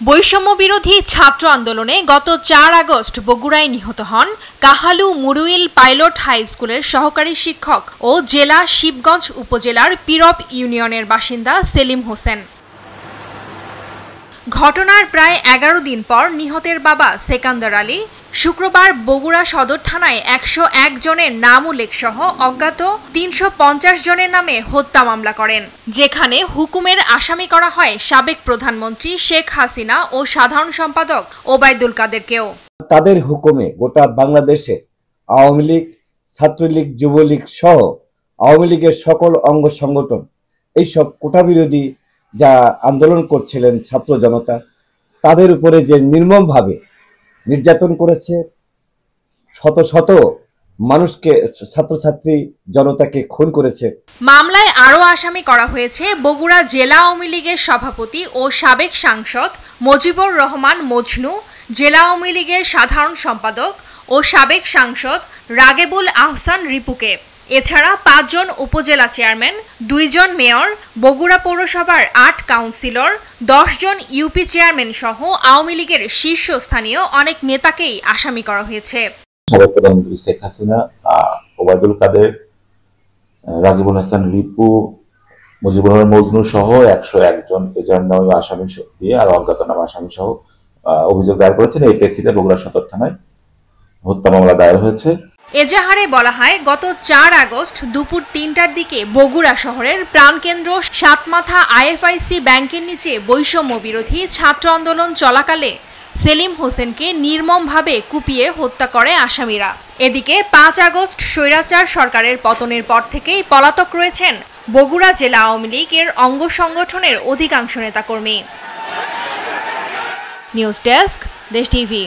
বৈষম্য বিরোধী ছাত্র আন্দোলনে গত ৪ আগস্ট বগুড়ায় নিহত হন কাহালু মুরুইল পাইলট হাই স্কুলের সহকারী শিক্ষক ও জেলা শিবগঞ্জ উপজেলার পিরপ ইউনিয়নের বাসিন্দা সেলিম হোসেন। ঘটনার প্রায় ১১ দিন পর নিহতের বাবা সেকান্দার আলী শুক্রবার বগুড়া সদর থানায় ১০১ জনের নাম উল্লেখ সহ অজ্ঞাত ৩৫০ জনের নামে হত্যা মামলা করেন, যেখানে হুকুমের আসামি করা হয় সাবেক প্রধানমন্ত্রী শেখ হাসিনা ও সাধারণ সম্পাদক ওবায়দুল কাদেরকেও। তাদের হুকুমে গোটা বাংলাদেশে আওয়ামী লীগ, ছাত্রলীগ, যুবলীগ সহ আওয়ামী লীগের সকল অঙ্গ সংগঠন এইসব কোটা বিরোধী যা আন্দোলন করছিলেন ছাত্র জনতা, তাদের উপরে যে নির্মমভাবে নির্যাতন করেছে, শত শত মানুষকে, ছাত্রছাত্রী জনতাকে খুন করেছে। মামলায় আরও আসামি করা হয়েছে বগুড়া জেলা আওয়ামী লীগের সভাপতি ও সাবেক সাংসদ মজিবুর রহমান মজনু, জেলা আওয়ামী লীগের সাধারণ সম্পাদক ও সাবেক সাংসদ রাগেবুল আহসান রিপুকে। এছাড়া ৫ জন উপজেলা চেয়ারম্যান, ২ জন মেয়র, বগুড়া পৌরসভার ৮ কাউন্সিলর, ১০ জন ইউপি চেয়ারম্যান সহ আওয়ামী লীগের শীর্ষস্থানীয় অনেক নেতাকেই আসামি করা হয়েছে। সাবেক প্রধানমন্ত্রী শেখ হাসিনা, ওবায়দুল কাদের, রাগিবুল হাসান রিপু, মুজিবুর রহমান মজনু সহ ১০১ জন এজাহার নামে আসামি দিয়ে আর অজ্ঞাতনামা আসামি সহ অভিযোগ দায়ের করেছেন। এই প্রেক্ষিতে বগুড়া সদর থানায় হত্যা মামলা দায়ের হয়েছে। এজাহারে বলা হয়, গত ৪ আগস্ট দুপুর ৩টার দিকে বগুড়া শহরের প্রাণকেন্দ্র সাতমাথা আইএফআইসি ব্যাংকের নিচে বৈষম্য বিরোধী ছাত্র আন্দোলন চলাকালে সেলিম হোসেনকে নির্মমভাবে কুপিয়ে হত্যা করে আসামিরা। এদিকে ৫ আগস্ট স্বৈরাচার সরকারের পতনের পর থেকেই পলাতক রয়েছেন বগুড়া জেলা আওয়ামী লীগের অঙ্গ সংগঠনের অধিকাংশ নেতাকর্মী। নিউজ ডেস্ক, দেশ টিভি।